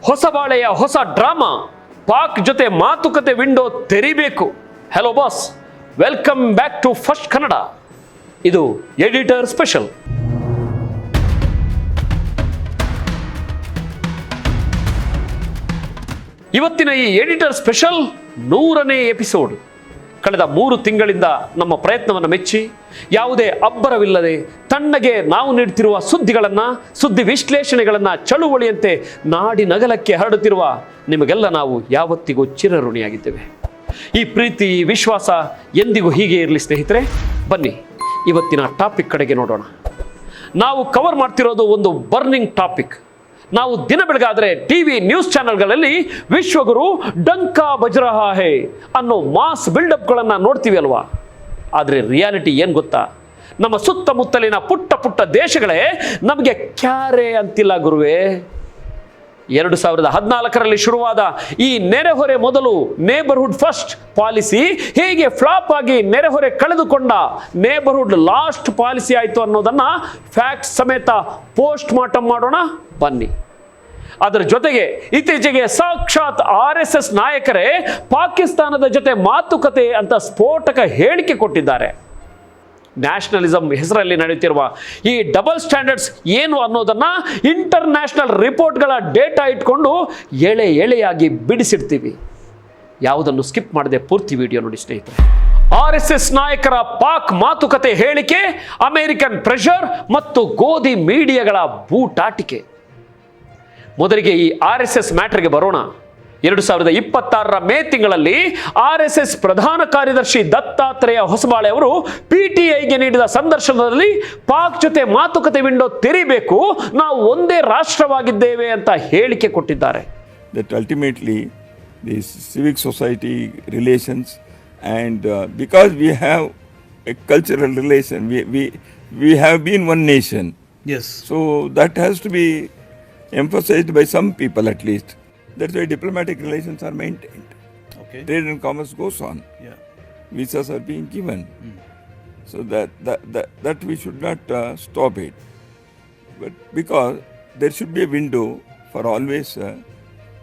ಹೊಸಬಾಳೆಯ ಹೊಸ ಡ್ರಾಮಾ ಪಾಕ್ ಜೊತೆ ಮಾತುಕತೆ ವಿಂಡೋ ತೆರಿಬೇಕು. Hello boss, welcome back to first Kannada. ಇದು ಎಡಿಟರ್ ಸ್ಪೆಷಲ್. ಇವತ್ತಿನ ಈ ಎಡಿಟರ್ ಸ್ಪೆಷಲ್ 100ನೇ ಎಪಿಸೋಡ್. ಕಳೆದ 3 ತಿಂಗಳಿಂದ ನಮ್ಮ ಪ್ರಯತ್ನವನ್ನು ಮೆಚ್ಚಿ ಯಾವುದೇ ಅಬ್ಬರವಿಲ್ಲದೆ ತಣ್ಣಗೆ ನಾವು ನೀಡುತ್ತಿರುವ ಸುದ್ದಿ ವಿಶ್ಲೇಷಣೆಗಳನ್ನು ಚಳುವಳಿಯಂತೆ ನಾಡಿ ನಗಲಕ್ಕೆ ಹರಡುತ್ತಿರುವ ನಿಮಗೆಲ್ಲ ನಾವು ಯಾವತ್ತಿಗೂ ಚಿರಋಣಿಯಾಗಿದ್ದೇವೆ. ಈ ಪ್ರೀತಿ ವಿಶ್ವಾಸ ಎಂದಿಗೂ ಹೀಗೆ ಇರಲಿ ಸ್ನೇಹಿತರೆ. ಬನ್ನಿ ಇವತ್ತಿನ ಟಾಪಿಕ್ ಕಡೆಗೆ ನೋಡೋಣ. ನಾವು ಕವರ್ ಮಾಡ್ತಿರೋದು ಒಂದು ಬರ್ನಿಂಗ್ ಟಾಪಿಕ್. ನಾವು ದಿನ ಬೆಳಗಾದ್ರೆ ಟಿವಿ ನ್ಯೂಸ್ ಚಾನೆಲ್ಗಳಲ್ಲಿ ವಿಶ್ವಗುರು ಡಂಕಾ ಬಜರಹ ಹೇ ಅನ್ನೋ ಮಾಸ್ ಬಿಲ್ಡಪ್ಗಳನ್ನು ನೋಡ್ತೀವಿ ಅಲ್ವಾ. ಆದರೆ ರಿಯಾಲಿಟಿ ಏನು ಗೊತ್ತಾ? ನಮ್ಮ ಸುತ್ತಮುತ್ತಲಿನ ಪುಟ್ಟ ಪುಟ್ಟ ದೇಶಗಳೇ ನಮಗೆ ಕ್ಯಾರೆ ಅಂತಿಲ್ಲ ಗುರುವೇ. 2014ರಲ್ಲಿ ಶುರುವಾದ ಈ ನೆರೆಹೊರೆ ಮೊದಲು ನೇಬರ್ಹುಡ್ ಫಸ್ಟ್ ಪಾಲಿಸಿ ಹೇಗೆ ಫ್ಲಾಪ್ ಆಗಿ ನೆರೆಹೊರೆ ಕಳೆದುಕೊಂಡ ನೇಬರ್ಹುಡ್ ಲಾಸ್ಟ್ ಪಾಲಿಸಿ ಆಯಿತು ಅನ್ನೋದನ್ನ ಫ್ಯಾಕ್ಟ್ ಸಮೇತ ಪೋಸ್ಟ್ ಮಾರ್ಟಮ್ ಮಾಡೋಣ ಬನ್ನಿ. ಅದರ ಜೊತೆಗೆ ಇತ್ತೀಚೆಗೆ ಸಾಕ್ಷಾತ್ RSS ನಾಯಕರೇ ಪಾಕಿಸ್ತಾನದ ಜೊತೆ ಮಾತುಕತೆ ಅಂತ ಸ್ಫೋಟಕ ಹೇಳಿಕೆ ಕೊಟ್ಟಿದ್ದಾರೆ. ನ್ಯಾಷನಲಿಸಂ ಹೆಸರಲ್ಲಿ ನಡೆಯುತ್ತಿರುವ ಈ ಡಬಲ್ ಸ್ಟ್ಯಾಂಡರ್ಡ್ಸ್ ಏನು ಅನ್ನೋದನ್ನ ಇಂಟರ್ನ್ಯಾಷನಲ್ ರಿಪೋರ್ಟ್ಗಳ ಡೇಟಾ ಇಟ್ಕೊಂಡು ಎಳೆಯಾಗಿ ಬಿಡಿಸಿಡ್ತೀವಿ. ಯಾವುದನ್ನು ಸ್ಕಿಪ್ ಮಾಡದೆ ಪೂರ್ತಿ ವಿಡಿಯೋ ನೋಡಿ ಸ್ನೇಹಿತರೆ. RSS ನಾಯಕರ ಪಾಕ್ ಮಾತುಕತೆ ಹೇಳಿಕೆ, ಅಮೆರಿಕನ್ ಪ್ರೆಷರ್ ಮತ್ತು ಗೋಧಿ ಮೀಡಿಯಾಗಳ ಬೂಟಾಟಿಕೆ. ಮೊದಲಿಗೆ ಈ RSS ಮ್ಯಾಟರ್ಗೆ ಬರೋಣ. 2026ರ ಮೇ ತಿಂಗಳಲ್ಲಿ RSS ಪ್ರಧಾನ ಕಾರ್ಯದರ್ಶಿ ದತ್ತಾತ್ರೇಯ ಹೊಸಬಾಳೆ ಅವರು PTIಗೆ ನೀಡಿದ ಸಂದರ್ಶನದಲ್ಲಿ ಪಾಕ್ ಜೊತೆ ಮಾತುಕತೆ ವಿಂಡೋ ತೆರಿಬೇಕು, ನಾವು ಒಂದೇ ರಾಷ್ಟ್ರವಾಗಿದ್ದೇವೆ ಅಂತ ಹೇಳಿಕೆ ಕೊಟ್ಟಿದ್ದಾರೆ. That ultimately the civic society relations and because we have a cultural relation, we have been one nation. Yes. So that has to be emphasized by some people at least. That's why diplomatic relations are maintained. Okay. Trade and commerce goes on. Yeah. Visas are being given. So that we should not stop it. But because there should be a window for always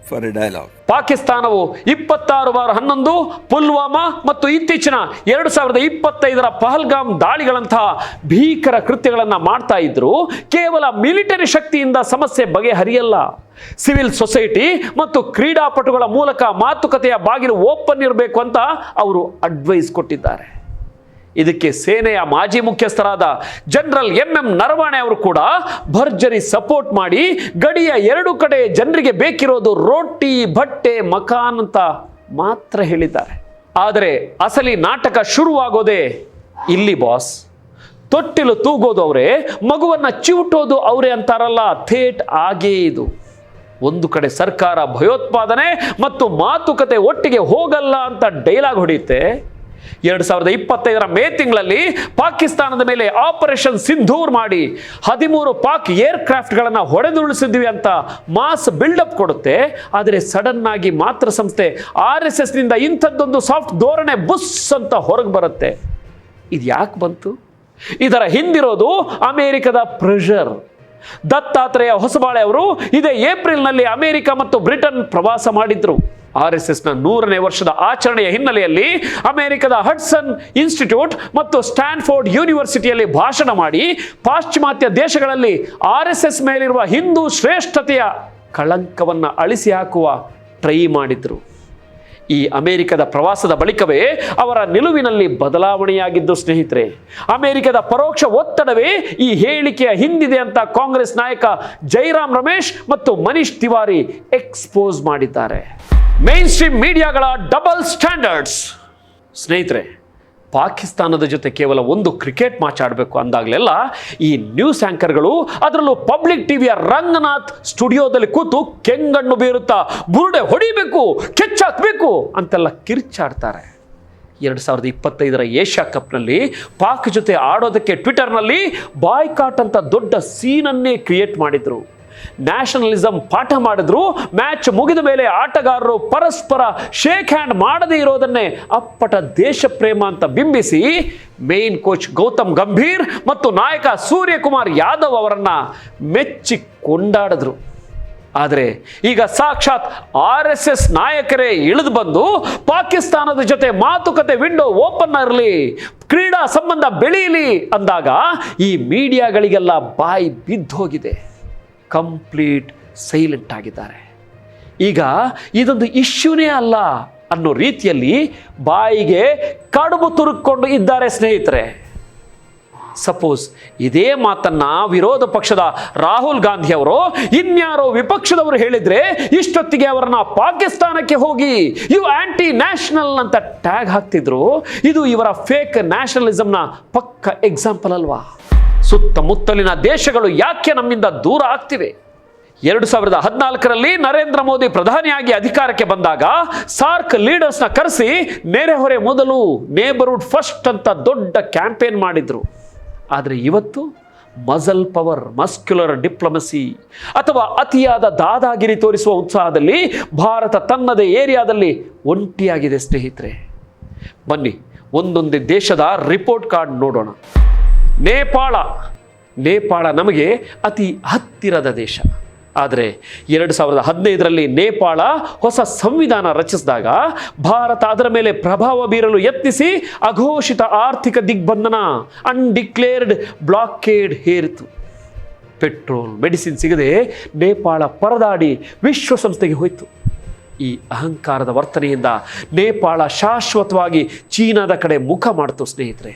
for a dialogue. ಪಾಕಿಸ್ತಾನವು 26/11 ಪುಲ್ವಾಮಾ ಮತ್ತು ಇತ್ತೀಚಿನ 2025ರ ಪಹಲ್ಗಾಮ್ ದಾಳಿಗಳಂತಹ ಭೀಕರ ಕೃತ್ಯಗಳನ್ನು ಮಾಡ್ತಾ ಇದ್ರು. ಕೇವಲ military ಶಕ್ತಿಯಿಂದ ಸಮಸ್ಯೆ ಬಗೆಹರಿಯಲ್ಲ. ಸಿವಿಲ್ ಸೊಸೈಟಿ ಮತ್ತು ಕ್ರೀಡಾಪಟುಗಳ ಮೂಲಕ ಮಾತುಕತೆಯ ಬಾಗಿಲು ಓಪನ್ ಇರಬೇಕು ಅಂತ ಅವರು ಅಡ್ವೈಸ್ ಕೊಟ್ಟಿದ್ದಾರೆ. ಇದಕ್ಕೆ ಸೇನೆಯ ಮಾಜಿ ಮುಖ್ಯಸ್ಥರಾದ ಜನರಲ್ MM ನರವಾಣೆ ಅವರು ಕೂಡ ಭರ್ಜರಿ ಸಪೋರ್ಟ್ ಮಾಡಿ ಗಡಿಯ 2 ಕಡೆ ಜನರಿಗೆ ಬೇಕಿರೋದು ರೋಟಿ ಬಟ್ಟೆ ಮಕಾನ್ ಅಂತ ಮಾತ್ರ ಹೇಳಿದ್ದಾರೆ. ಆದರೆ ಅಸಲಿ ನಾಟಕ ಶುರುವಾಗೋದೇ ಇಲ್ಲಿ ಬಾಸ್. ತೊಟ್ಟಿಲು ತೂಗೋದು ಅವರೇ, ಮಗುವನ್ನ ಚಿವುಟೋದು ಅವರೇ ಅಂತಾರಲ್ಲ, ಥೇಟ್ ಆಗೇ ಇದು. ಒಂದು ಕಡೆ ಸರ್ಕಾರ ಭಯೋತ್ಪಾದನೆ ಮತ್ತು ಮಾತುಕತೆ ಒಟ್ಟಿಗೆ ಹೋಗಲ್ಲ ಅಂತ ಡೈಲಾಗ್ ಹೊಡೆಯುತ್ತೆ. 2025ರ ಮೇ ತಿಂಗಳಲ್ಲಿ ಪಾಕಿಸ್ತಾನದ ಮೇಲೆ ಆಪರೇಷನ್ ಸಿಂಧೂರ್ ಮಾಡಿ 13 ಪಾಕ್ ಏರ್ ಕ್ರಾಫ್ಟ್ಗಳನ್ನು ಹೊಡೆದುರುಳಿಸಿದ್ವಿ ಅಂತ ಮಾಸ್ ಬಿಲ್ಡಪ್ ಕೊಡುತ್ತೆ. ಆದರೆ ಸಡನ್ ಆಗಿ ಮಾತೃ ಸಂಸ್ಥೆ RSSನಿಂದ ಇಂಥದ್ದೊಂದು ಸಾಫ್ಟ್ ಧೋರಣೆ ಬುಸ್ ಅಂತ ಹೊರಗೆ ಬರುತ್ತೆ. ಇದು ಯಾಕೆ ಬಂತು? ಇದರ ಹಿಂದಿರೋದು ಅಮೆರಿಕದ ಪ್ರೆಷರ್. ದತ್ತಾತ್ರೇಯ ಹೊಸಬಾಳೆ ಅವರು ಇದೇ ಏಪ್ರಿಲ್ನಲ್ಲಿ ಅಮೆರಿಕ ಮತ್ತು ಬ್ರಿಟನ್ ಪ್ರವಾಸ ಮಾಡಿದ್ರು. RSSನ 100ನೇ ವರ್ಷದ ಆಚರಣೆಯ ಹಿನ್ನೆಲೆಯಲ್ಲಿ ಅಮೆರಿಕದ ಹಡ್ಸನ್ ಇನ್ಸ್ಟಿಟ್ಯೂಟ್ ಮತ್ತು ಸ್ಟ್ಯಾನ್ಫೋರ್ಡ್ ಯೂನಿವರ್ಸಿಟಿಯಲ್ಲಿ ಭಾಷಣ ಮಾಡಿ ಪಾಶ್ಚಿಮಾತ್ಯ ದೇಶಗಳಲ್ಲಿ RSS ಮೇಲಿರುವ ಹಿಂದೂ ಶ್ರೇಷ್ಠತೆಯ ಕಳಂಕವನ್ನು ಅಳಿಸಿ ಹಾಕುವ ಟ್ರೈ ಮಾಡಿದ್ರು. ಈ ಅಮೆರಿಕದ ಪ್ರವಾಸದ ಬಳಿಕವೇ ಅವರ ನಿಲುವಿನಲ್ಲಿ ಬದಲಾವಣೆಯಾಗಿದ್ದು ಸ್ನೇಹಿತರೆ. ಅಮೆರಿಕದ ಪರೋಕ್ಷ ಒತ್ತಡವೇ ಈ ಹೇಳಿಕೆಯ ಹಿಂದಿದೆ ಅಂತ ಕಾಂಗ್ರೆಸ್ ನಾಯಕ ಜೈರಾಮ್ ರಮೇಶ್ ಮತ್ತು ಮನೀಶ್ ತಿವಾರಿ ಎಕ್ಸ್ಪೋಸ್ ಮಾಡಿದ್ದಾರೆ. ಮೇನ್ ಸ್ಟ್ರೀಮ್ ಮೀಡಿಯಾಗಳ ಡಬಲ್ ಸ್ಟ್ಯಾಂಡರ್ಡ್ಸ್. ಸ್ನೇಹಿತರೆ, ಪಾಕಿಸ್ತಾನದ ಜೊತೆ ಕೇವಲ ಒಂದು ಕ್ರಿಕೆಟ್ ಮ್ಯಾಚ್ ಆಡಬೇಕು ಅಂದಾಗಲೆಲ್ಲ ಈ ನ್ಯೂಸ್ ಆಂಕರ್ಗಳು, ಅದರಲ್ಲೂ ಪಬ್ಲಿಕ್ ಟಿವಿಯ ರಂಗನಾಥ್ ಸ್ಟುಡಿಯೋದಲ್ಲಿ ಕೂತು ಕೆಂಗಣ್ಣು ಬೀರುತ್ತಾ ಬುರುಡೆ ಹೊಡಿಬೇಕು, ಕೆಚ್ಚಾಕ್ಬೇಕು ಅಂತೆಲ್ಲ ಕಿರ್ಚಾಡ್ತಾರೆ. 2025ರ ಏಷ್ಯಾ ಕಪ್ನಲ್ಲಿ ಪಾಕ್ ಜೊತೆ ಆಡೋದಕ್ಕೆ ಟ್ವಿಟರ್ನಲ್ಲಿ ಬಾಯ್ಕಾಟ್ ಅಂತ ದೊಡ್ಡ ಸೀನನ್ನೇ ಕ್ರಿಯೇಟ್ ಮಾಡಿದ್ರು. ನ್ಯಾಷನಲಿಸಂ ಪಾಠ ಮಾಡಿದ್ರು. ಮ್ಯಾಚ್ ಮುಗಿದ ಮೇಲೆ ಆಟಗಾರರು ಪರಸ್ಪರ ಶೇಕ್ ಹ್ಯಾಂಡ್ ಮಾಡದೇ ಇರೋದನ್ನೇ ಅಪ್ಪಟ ದೇಶ ಪ್ರೇಮ ಅಂತ ಬಿಂಬಿಸಿ ಮೇನ್ ಕೋಚ್ ಗೌತಮ್ ಗಂಭೀರ್ ಮತ್ತು ನಾಯಕ ಸೂರ್ಯಕುಮಾರ್ ಯಾದವ್ ಅವರನ್ನ ಮೆಚ್ಚಿ ಕೊಂಡಾಡಿದ್ರು. ಆದರೆ ಈಗ ಸಾಕ್ಷಾತ್ RSS ನಾಯಕರೇ ಇಳಿದು ಬಂದು ಪಾಕಿಸ್ತಾನದ ಜೊತೆ ಮಾತುಕತೆ ವಿಂಡೋ ಓಪನ್ ಇರಲಿ, ಕ್ರೀಡಾ ಸಂಬಂಧ ಬೆಳೆಯಲಿ ಅಂದಾಗ ಈ ಮೀಡಿಯಾಗಳಿಗೆಲ್ಲ ಬಾಯಿ ಬಿದ್ದೋಗಿದೆ. ಕಂಪ್ಲೀಟ್ ಸೈಲೆಂಟ್ ಆಗಿದ್ದಾರೆ. ಈಗ ಇದೊಂದು ಇಶ್ಯೂನೇ ಅಲ್ಲ ಅನ್ನೋ ರೀತಿಯಲ್ಲಿ ಬಾಯಿಗೆ ಕಡುಬು ತುರುಕೊಂಡು ಇದ್ದಾರೆ ಸ್ನೇಹಿತರೆ. ಸಪೋಸ್ ಇದೇ ಮಾತನ್ನ ವಿರೋಧ ಪಕ್ಷದ ರಾಹುಲ್ ಗಾಂಧಿ ಅವರು ಇನ್ಯಾರೋ ವಿಪಕ್ಷದವರು ಹೇಳಿದ್ರೆ ಇಷ್ಟೊತ್ತಿಗೆ ಅವರನ್ನ ಪಾಕಿಸ್ತಾನಕ್ಕೆ ಹೋಗಿ ಯು ಆಂಟಿ ನ್ಯಾಷನಲ್ ಅಂತ ಟ್ಯಾಗ್ ಹಾಕ್ತಿದ್ರು. ಇದು ಇವರ ಫೇಕ್ ನ್ಯಾಷನಲಿಸಂನ ಪಕ್ಕ ಎಕ್ಸಾಂಪಲ್ ಅಲ್ವಾ? ಸುತ್ತಮುತ್ತಲಿನ ದೇಶಗಳು ಯಾಕೆ ನಮ್ಮಿಂದ ದೂರ ಆಗ್ತಿವೆ? 2014ರಲ್ಲಿ ನರೇಂದ್ರ ಮೋದಿ ಪ್ರಧಾನಿಯಾಗಿ ಅಧಿಕಾರಕ್ಕೆ ಬಂದಾಗ ಸಾರ್ಕ್ ಲೀಡರ್ಸ್ನ ಕರೆಸಿ ನೆರೆಹೊರೆ ಮೊದಲು, ನೇಬರ್ಹುಡ್ ಫಸ್ಟ್ ಅಂತ ದೊಡ್ಡ ಕ್ಯಾಂಪೇನ್ ಮಾಡಿದ್ರು. ಆದರೆ ಇವತ್ತು ಮಜಲ್ ಪವರ್, ಮಸ್ಕ್ಯುಲರ್ ಡಿಪ್ಲೊಮಸಿ ಅಥವಾ ಅತಿಯಾದ ದಾದಾಗಿರಿ ತೋರಿಸುವ ಉತ್ಸಾಹದಲ್ಲಿ ಭಾರತ ತನ್ನದೇ ಏರಿಯಾದಲ್ಲಿ ಒಂಟಿಯಾಗಿದೆ ಸ್ನೇಹಿತರೆ. ಬನ್ನಿ ಒಂದೊಂದೇ ದೇಶದ ರಿಪೋರ್ಟ್ ಕಾರ್ಡ್ ನೋಡೋಣ. ನೇಪಾಳ ನಮಗೆ ಅತಿ ಹತ್ತಿರದ ದೇಶ. ಆದರೆ 2015ರಲ್ಲಿ ನೇಪಾಳ ಹೊಸ ಸಂವಿಧಾನ ರಚಿಸಿದಾಗ ಭಾರತ ಅದರ ಮೇಲೆ ಪ್ರಭಾವ ಬೀರಲು ಯತ್ನಿಸಿ ಅಘೋಷಿತ ಆರ್ಥಿಕ ದಿಗ್ಬಂಧನ, ಅನ್ಡಿಕ್ಲೇರ್ಡ್ ಬ್ಲಾಕೇಡ್ ಹೇರಿತು. ಪೆಟ್ರೋಲ್, ಮೆಡಿಸಿನ್ ಸಿಗದೆ ನೇಪಾಳ ಪರದಾಡಿ ವಿಶ್ವಸಂಸ್ಥೆಗೆ ಹೋಯಿತು. ಈ ಅಹಂಕಾರದ ವರ್ತನೆಯಿಂದ ನೇಪಾಳ ಶಾಶ್ವತವಾಗಿ ಚೀನಾದ ಕಡೆ ಮುಖ ಮಾಡಿತು ಸ್ನೇಹಿತರೆ.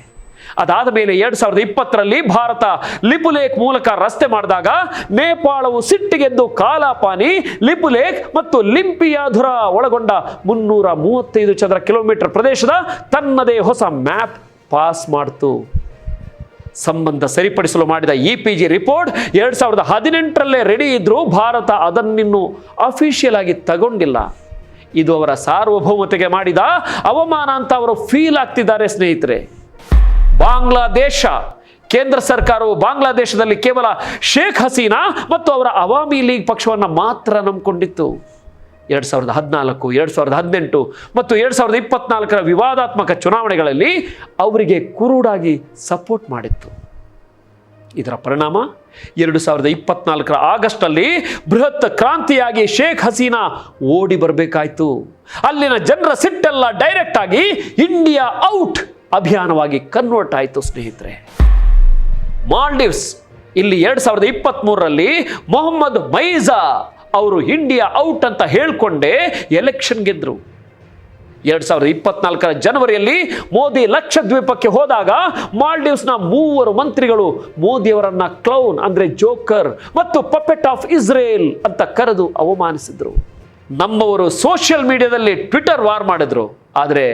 ಅದಾದ ಮೇಲೆ 2020ರಲ್ಲಿ ಭಾರತ ಲಿಪುಲೇಖ್ ಮೂಲಕ ರಸ್ತೆ ಮಾಡಿದಾಗ ನೇಪಾಳವು ಸಿಟ್ಟಿಗೆದ್ದು ಕಾಲಾಪಾನಿ, ಲಿಪುಲೇಖ್ ಮತ್ತು ಲಿಂಪಿಯಾಧುರ ಒಳಗೊಂಡ 335 ಚದರ ಕಿಲೋಮೀಟರ್ ಪ್ರದೇಶದ ತನ್ನದೇ ಹೊಸ ಮ್ಯಾಪ್ ಪಾಸ್ ಮಾಡಿತು. ಸಂಬಂಧ ಸರಿಪಡಿಸಲು ಮಾಡಿದ EPG ರಿಪೋರ್ಟ್ 2018ರಲ್ಲೇ ರೆಡಿ ಇದ್ರೂ ಭಾರತ ಅದನ್ನಿನ್ನೂ ಅಫಿಷಿಯಲ್ ಆಗಿ ತಗೊಂಡಿಲ್ಲ. ಇದು ಅವರ ಸಾರ್ವಭೌಮತೆಗೆ ಮಾಡಿದ ಅವಮಾನ ಅಂತ ಅವರು ಫೀಲ್ ಆಗ್ತಿದ್ದಾರೆ ಸ್ನೇಹಿತರೆ. ಬಾಂಗ್ಲಾದೇಶ, ಕೇಂದ್ರ ಸರ್ಕಾರವು ಬಾಂಗ್ಲಾದೇಶದಲ್ಲಿ ಕೇವಲ ಶೇಖ್ ಹಸೀನಾ ಮತ್ತು ಅವರ ಅವಾಮಿ ಲೀಗ್ ಪಕ್ಷವನ್ನು ಮಾತ್ರ ನಂಬಿಕೊಂಡಿತ್ತು. 2014, 2018 ಮತ್ತು 2024ರ ವಿವಾದಾತ್ಮಕ ಚುನಾವಣೆಗಳಲ್ಲಿ ಅವರಿಗೆ ಕುರುಡಾಗಿ ಸಪೋರ್ಟ್ ಮಾಡಿತ್ತು. ಇದರ ಪರಿಣಾಮ 2024ರ ಆಗಸ್ಟ್ನಲ್ಲಿ ಬೃಹತ್ ಕ್ರಾಂತಿಯಾಗಿ ಶೇಖ್ ಹಸೀನಾ ಓಡಿ ಬರಬೇಕಾಯಿತು. ಅಲ್ಲಿನ ಜನರ ಸಿಟ್ಟೆಲ್ಲ ಡೈರೆಕ್ಟ್ ಆಗಿ ಇಂಡಿಯಾ ಔಟ್ ಅಭಿಯಾನವಾಗಿ ಕನ್ವರ್ಟ್ ಆಯಿತು ಸ್ನೇಹಿತರೆ. ಮಾಲ್ಡೀವ್ಸ್, ಇಲ್ಲಿ 2023ರಲ್ಲಿ ಮೊಹಮ್ಮದ್ ಮೈಜಾ ಅವರು ಇಂಡಿಯಾ ಔಟ್ ಅಂತ ಹೇಳ್ಕೊಂಡೇ ಎಲೆಕ್ಷನ್ ಗೆದ್ರು. 2024ರ ಜನವರಿಯಲ್ಲಿ ಮೋದಿ ಲಕ್ಷದ್ವೀಪಕ್ಕೆ ಹೋದಾಗ ಮಾಲ್ಡೀವ್ಸ್ನ 3 ಮಂತ್ರಿಗಳು ಮೋದಿಯವರನ್ನ ಕ್ಲೌನ್ ಅಂದ್ರೆ ಜೋಕರ್ ಮತ್ತು ಪಪೆಟ್ ಆಫ್ ಇಸ್ರೇಲ್ ಅಂತ ಕರೆದು ಅವಮಾನಿಸಿದ್ರು. ನಮ್ಮವರು ಸೋಷಿಯಲ್ ಮೀಡಿಯಾದಲ್ಲಿ ಟ್ವಿಟರ್ ವಾರ್ ಮಾಡಿದ್ರು. ಆದರೆ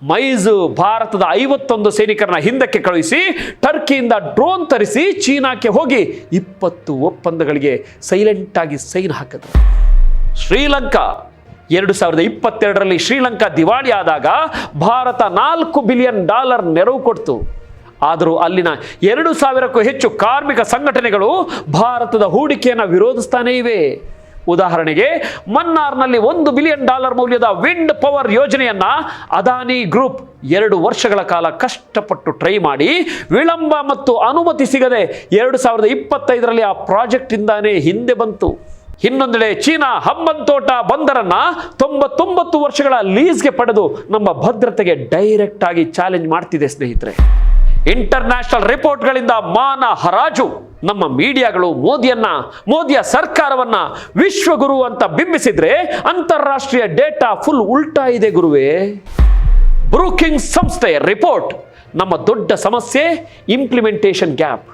ಮೈಜು ಭಾರತದ 51 ಸೈನಿಕರನ್ನ ಹಿಂದಕ್ಕೆ ಕಳುಹಿಸಿ ಟರ್ಕಿಯಿಂದ ಡ್ರೋನ್ ತರಿಸಿ ಚೀನಾಕ್ಕೆ ಹೋಗಿ 20 ಒಪ್ಪಂದಗಳಿಗೆ ಸೈಲೆಂಟ್ ಆಗಿ ಸೈನ್ ಹಾಕಿದ್ರು. ಶ್ರೀಲಂಕಾ, 2022ರಲ್ಲಿ ಶ್ರೀಲಂಕಾ ದಿವಾಳಿ ಆದಾಗ ಭಾರತ $4 ಬಿಲಿಯನ್ ನೆರವು ಕೊಡ್ತು. ಆದರೂ ಅಲ್ಲಿನ 2000ಕ್ಕೂ ಹೆಚ್ಚು ಕಾರ್ಮಿಕ ಸಂಘಟನೆಗಳು ಭಾರತದ ಹೂಡಿಕೆಯನ್ನು ವಿರೋಧಿಸ್ತಾನೇ ಇವೆ. ಉದಾಹರಣೆಗೆ ಮನ್ನಾರ್ನಲ್ಲಿ $1 ಬಿಲಿಯನ್ ಮೌಲ್ಯದ ವಿಂಡ್ ಪವರ್ ಯೋಜನೆಯನ್ನ ಅದಾನಿ ಗ್ರೂಪ್ 2 ವರ್ಷಗಳ ಕಾಲ ಕಷ್ಟಪಟ್ಟು ಟ್ರೈ ಮಾಡಿ ವಿಳಂಬ ಮತ್ತು ಅನುಮತಿ ಸಿಗದೆ 2025ರಲ್ಲಿ ಆ ಪ್ರಾಜೆಕ್ಟ್ ಇಂದಾನೇ ಹಿಂದೆ ಬಂತು. ಇನ್ನೊಂದೆಡೆ ಚೀನಾ ಹಂಬಂತೋಟ ಬಂದರನ್ನ 99 ವರ್ಷಗಳ ಲೀಸ್ಗೆ ಪಡೆದು ನಮ್ಮ ಭದ್ರತೆಗೆ ಡೈರೆಕ್ಟ್ ಆಗಿ ಚಾಲೆಂಜ್ ಮಾಡ್ತಿದೆ ಸ್ನೇಹಿತರೆ. ಇಂಟರ್ನ್ಯಾಷನಲ್ ರಿಪೋರ್ಟ್ಗಳಿಂದ ಮಾನ ಹರಾಜು. ನಮ್ಮ ಮೀಡಿಯಾಗಳು ಮೋದಿಯ ಸರ್ಕಾರವನ್ನ ವಿಶ್ವಗುರು ಅಂತ ಬಿಂಬಿಸಿದ್ರೆ ಅಂತಾರಾಷ್ಟ್ರೀಯ ಡೇಟಾ ಫುಲ್ ಉಲ್ಟಾ ಇದೆ ಗುರುವೇ. ಬ್ರೂಕಿಂಗ್ ಸಂಸ್ಥೆ ರಿಪೋರ್ಟ್, ನಮ್ಮ ದೊಡ್ಡ ಸಮಸ್ಯೆ ಇಂಪ್ಲಿಮೆಂಟೇಷನ್ ಗ್ಯಾಪ್.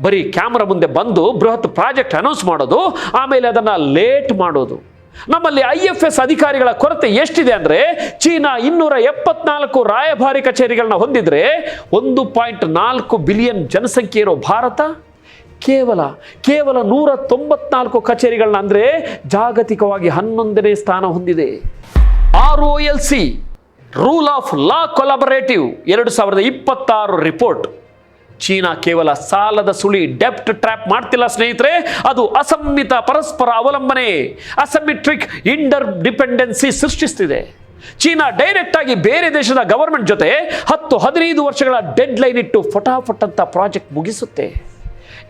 ಬರೀ ಕ್ಯಾಮರಾ ಮುಂದೆ ಬಂದು ಬೃಹತ್ ಪ್ರಾಜೆಕ್ಟ್ ಅನೌನ್ಸ್ ಮಾಡೋದು, ಆಮೇಲೆ ಅದನ್ನ ಲೇಟ್ ಮಾಡೋದು. ನಮ್ಮಲ್ಲಿ IFS ಅಧಿಕಾರಿಗಳ ಕೊರತೆ ಎಷ್ಟಿದೆ ಅಂದ್ರೆ ಚೀನಾ 274 ರಾಯಭಾರಿ ಕಚೇರಿಗಳನ್ನ ಹೊಂದಿದ್ರೆ 1.4 ಬಿಲಿಯನ್ ಜನಸಂಖ್ಯೆ ಇರೋ ಭಾರತ ಕೇವಲ 194 ಕಚೇರಿಗಳನ್ನ ಅಂದ್ರೆ ಜಾಗತಿಕವಾಗಿ 11ನೇ ಸ್ಥಾನ ಹೊಂದಿದೆ. ROLC, rule of law collaborative 2026 report, China ಕೇವಲ ಸಾಲದ ಸುಳಿ ಡೆಪ್ಟ್ ಟ್ರ್ಯಾಪ್ ಮಾಡ್ತಿಲ್ಲ ಸ್ನೇಹಿತರೆ, ಅದು ಅಸಮ್ಮಿತ ಪರಸ್ಪರ ಅವಲಂಬನೆ ಅಸಿಮೆಟ್ರಿಕ್ ಇಂಟರ್ ಡಿಪೆಂಡೆನ್ಸಿ ಸೃಷ್ಟಿಸ್ತಿದೆ. ಚೀನಾ ಡೈರೆಕ್ಟ್ ಆಗಿ ಬೇರೆ ದೇಶದ ಗವರ್ಮೆಂಟ್ ಜೊತೆ 10-15 ವರ್ಷಗಳ ಡೆಡ್ ಲೈನ್ ಇಟ್ಟು ಫಟಾಫಟ್ ಅಂತ ಪ್ರಾಜೆಕ್ಟ್ ಮುಗಿಸುತ್ತೆ.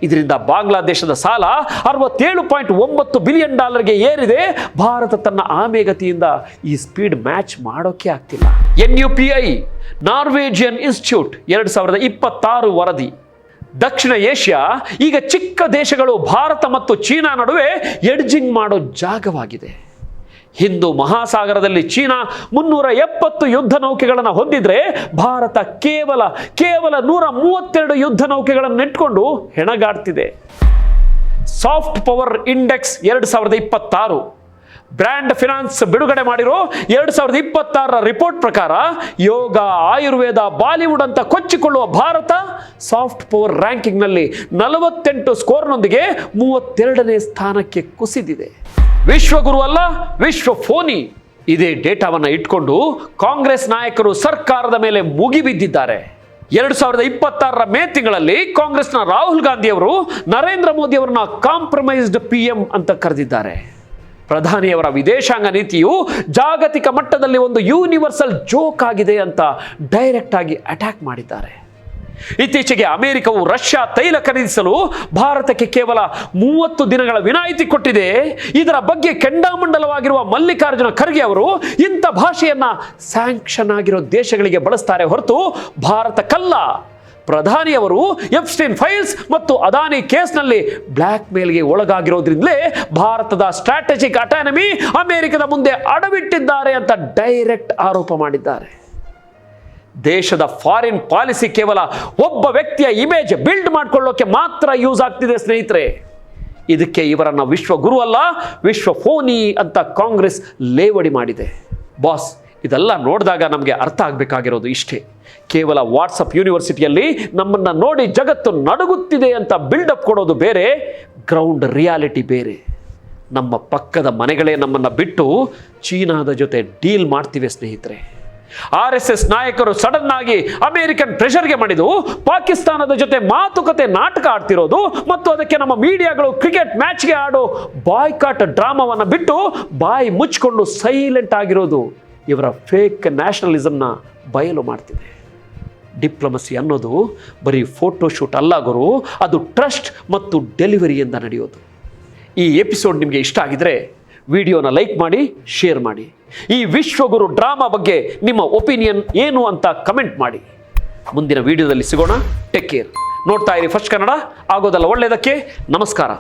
ಇದರಿಂದ ಬಾಂಗ್ಲಾದೇಶದ ಸಾಲ $67.9 ಬಿಲಿಯನ್ ಏರಿದೆ. ಭಾರತ ತನ್ನ ಆಮೆಗತಿಯಿಂದ ಈ ಸ್ಪೀಡ್ ಮ್ಯಾಚ್ ಮಾಡೋಕೆ ಆಗ್ತಿಲ್ಲ. NUPI ನಾರ್ವೇಜಿಯನ್ ಇನ್ಸ್ಟಿಟ್ಯೂಟ್ 2026 ವರದಿ. ದಕ್ಷಿಣ ಏಷ್ಯಾ ಈಗ ಚಿಕ್ಕ ದೇಶಗಳು ಭಾರತ ಮತ್ತು ಚೀನಾ ನಡುವೆ ಎಡ್ಜಿಂಗ್ ಮಾಡೋ ಜಾಗವಾಗಿದೆ. ಹಿಂದೂ ಮಹಾಸಾಗರದಲ್ಲಿ ಚೀನಾ 370 ಯುದ್ಧ ನೌಕೆಗಳನ್ನು ಹೊಂದಿದ್ರೆ ಭಾರತ ಕೇವಲ 132 ಯುದ್ಧ ನೌಕೆಗಳನ್ನು ಇಟ್ಕೊಂಡು ಹೆಣಗಾಡ್ತಿದೆ. Soft power index 2026 brand finance ಬಿಡುಗಡೆ ಮಾಡಿರೋ 2026 ರಿಪೋರ್ಟ್ ಪ್ರಕಾರ ಯೋಗ, ಆಯುರ್ವೇದ, ಬಾಲಿವುಡ್ ಅಂತ ಕೊಚ್ಚಿಕೊಳ್ಳುವ ಭಾರತ ಸಾಫ್ಟ್ ಪವರ್ ರ್ಯಾಂಕಿಂಗ್ನಲ್ಲಿ 48 ಸ್ಕೋರ್ನೊಂದಿಗೆ 32ನೇ ಸ್ಥಾನಕ್ಕೆ ಕುಸಿದಿದೆ. ವಿಶ್ವಗುರು ಅಲ್ಲ, ವಿಶ್ವ ಫೋನಿ. ಇದೇ ಡೇಟಾವನ್ನು ಇಟ್ಕೊಂಡು ಕಾಂಗ್ರೆಸ್ ನಾಯಕರು ಸರ್ಕಾರದ ಮೇಲೆ ಮುಗಿಬಿದ್ದಿದ್ದಾರೆ. 2026 ಮೇ ತಿಂಗಳಲ್ಲಿ ಕಾಂಗ್ರೆಸ್ನ ರಾಹುಲ್ ಗಾಂಧಿ ಅವರು ನರೇಂದ್ರ ಮೋದಿ ಅವರನ್ನ ಕಾಂಪ್ರಮೈಸ್ಡ್ PM ಅಂತ ಕರೆದಿದ್ದಾರೆ. ಪ್ರಧಾನಿಯವರ ವಿದೇಶಾಂಗ ನೀತಿಯು ಜಾಗತಿಕ ಮಟ್ಟದಲ್ಲಿ ಒಂದು ಯೂನಿವರ್ಸಲ್ ಜೋಕ್ ಆಗಿದೆ ಅಂತ ಡೈರೆಕ್ಟ್ ಆಗಿ ಅಟ್ಯಾಕ್ ಮಾಡಿದ್ದಾರೆ. ಇತ್ತೀಚೆಗೆ ಅಮೆರಿಕವು ರಷ್ಯಾ ತೈಲ ಖರೀದಿಸಲು ಭಾರತಕ್ಕೆ ಕೇವಲ 30 ದಿನಗಳ ವಿನಾಯಿತಿ ಕೊಟ್ಟಿದೆ. ಇದರ ಬಗ್ಗೆ ಕೆಂಡಾಮಂಡಲವಾಗಿರುವ ಮಲ್ಲಿಕಾರ್ಜುನ ಖರ್ಗೆ ಅವರು ಇಂಥ ಭಾಷೆಯನ್ನ ಸ್ಯಾಂಕ್ಷನ್ ಆಗಿರೋ ದೇಶಗಳಿಗೆ ಬಳಸ್ತಾರೆ ಹೊರತು ಭಾರತಕ್ಕಲ್ಲ. ಪ್ರಧಾನಿಯವರು ಎಪ್ಸ್ಟೈನ್ ಫೈಲ್ಸ್ ಮತ್ತು ಅದಾನಿ ಕೇಸ್ನಲ್ಲಿ ಬ್ಲ್ಯಾಕ್ ಮೇಲ್ಗೆ ಒಳಗಾಗಿರೋದ್ರಿಂದಲೇ ಭಾರತದ ಸ್ಟ್ರಾಟಜಿಕ್ ಅಟಾನಮಿ ಅಮೆರಿಕದ ಮುಂದೆ ಅಡವಿಟ್ಟಿದ್ದಾರೆ ಅಂತ ಡೈರೆಕ್ಟ್ ಆರೋಪ ಮಾಡಿದ್ದಾರೆ. ದೇಶದ ಫಾರಿನ್ ಪಾಲಿಸಿ ಕೇವಲ ಒಬ್ಬ ವ್ಯಕ್ತಿಯ ಇಮೇಜ್ ಬಿಲ್ಡ್ ಮಾಡ್ಕೊಳ್ಳೋಕೆ ಮಾತ್ರ ಯೂಸ್ ಆಗ್ತಿದೆ ಸ್ನೇಹಿತರೆ. ಇದಕ್ಕೆ ಇವರನ್ನ ವಿಶ್ವಗುರು ಅಲ್ಲ, ವಿಶ್ವ ಫೋನಿ ಅಂತ ಕಾಂಗ್ರೆಸ್ ಲೇವಡಿ ಮಾಡಿದೆ. ಬಾಸ್, ಇದೆಲ್ಲ ನೋಡಿದಾಗ ನಮಗೆ ಅರ್ಥ ಆಗಬೇಕಾಗಿರೋದು ಇಷ್ಟೇ. ಕೇವಲ ವಾಟ್ಸಪ್ ಯೂನಿವರ್ಸಿಟಿಯಲ್ಲಿ ನಮ್ಮನ್ನು ನೋಡಿ ಜಗತ್ತು ನಡುಗುತ್ತಿದೆ ಅಂತ ಬಿಲ್ಡಪ್ ಕೊಡೋದು ಬೇರೆ, ಗ್ರೌಂಡ್ ರಿಯಾಲಿಟಿ ಬೇರೆ. ನಮ್ಮ ಪಕ್ಕದ ಮನೆಗಳೇ ನಮ್ಮನ್ನು ಬಿಟ್ಟು ಚೀನಾದ ಜೊತೆ ಡೀಲ್ ಮಾಡ್ತಿವೆ ಸ್ನೇಹಿತರೆ. RSS ನಾಯಕರು ಸಡನ್ ಆಗಿ ಅಮೆರಿಕನ್ ಪ್ರೆಷರ್ಗೆ ಮಾಡಿದು ಪಾಕಿಸ್ತಾನದ ಜೊತೆ ಮಾತುಕತೆ ನಾಟಕ ಆಡ್ತಿರೋದು ಮತ್ತು ಅದಕ್ಕೆ ನಮ್ಮ ಮೀಡಿಯಾಗಳು ಕ್ರಿಕೆಟ್ ಮ್ಯಾಚ್ಗೆ ಆಡೋ ಬಾಯ್ಕಾಟ್ ಡ್ರಾಮಾವನ್ನು ಬಿಟ್ಟು ಬಾಯಿ ಮುಚ್ಚಿಕೊಂಡು ಸೈಲೆಂಟ್ ಆಗಿರೋದು ಇವರ ಫೇಕ್ ನ್ಯಾಷನಲಿಸಮ್ನ ಬಯಲು ಮಾಡ್ತಿದೆ. ಡಿಪ್ಲೊಮಸಿ ಅನ್ನೋದು ಬರೀ ಫೋಟೋಶೂಟ್ ಅಲ್ಲ ಗುರು, ಅದು ಟ್ರಸ್ಟ್ ಮತ್ತು ಡೆಲಿವರಿಯಿಂದ ನಡೆಯೋದು. ಈ ಎಪಿಸೋಡ್ ನಿಮಗೆ ಇಷ್ಟ ಆಗಿದ್ರೆ ವಿಡಿಯೋನ ಲೈಕ್ ಮಾಡಿ, ಶೇರ್ ಮಾಡಿ. ಈ ವಿಶ್ವಗುರು ಡ್ರಾಮಾ ಬಗ್ಗೆ ನಿಮ್ಮ ಒಪಿನಿಯನ್ ಏನು ಅಂತ ಕಮೆಂಟ್ ಮಾಡಿ. ಮುಂದಿನ ವಿಡಿಯೋದಲ್ಲಿ ಸಿಗೋಣ. Take care. ನೋಡ್ತಾ ಇರಿ ಫಸ್ಟ್ ಕನ್ನಡ, ಆಗೋದಲ್ಲ ಒಳ್ಳೆಯದಕ್ಕೆ. ನಮಸ್ಕಾರ.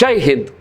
ಜೈ ಹಿಂದ್.